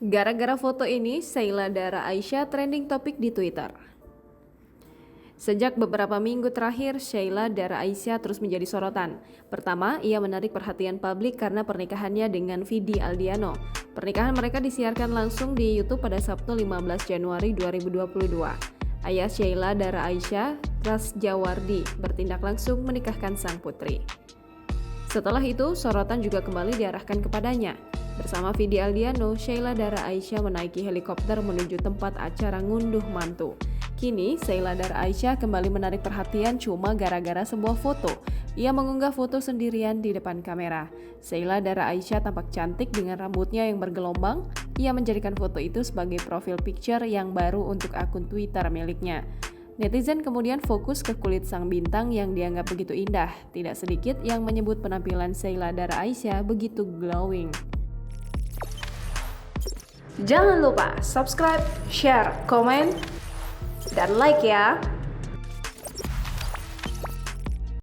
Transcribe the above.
Gara-gara foto ini, Sheila Dara Aisha trending topik di Twitter. Sejak beberapa minggu terakhir, Sheila Dara Aisha terus menjadi sorotan. Pertama, ia menarik perhatian publik karena pernikahannya dengan Vidi Aldiano. Pernikahan mereka disiarkan langsung di YouTube pada Sabtu 15 Januari 2022. Ayah Sheila Dara Aisha, Ras Jawardi, bertindak langsung menikahkan sang putri. Setelah itu, sorotan juga kembali diarahkan kepadanya. Bersama Vidi Aldiano, Sheila Dara Aisha menaiki helikopter menuju tempat acara ngunduh mantu. Kini, Sheila Dara Aisha kembali menarik perhatian cuma gara-gara sebuah foto. Ia mengunggah foto sendirian di depan kamera. Sheila Dara Aisha tampak cantik dengan rambutnya yang bergelombang. Ia menjadikan foto itu sebagai profil picture yang baru untuk akun Twitter miliknya. Netizen kemudian fokus ke kulit sang bintang yang dianggap begitu indah. Tidak sedikit yang menyebut penampilan Sheila Dara Aisha begitu glowing. Jangan lupa subscribe, share, komen, dan like ya!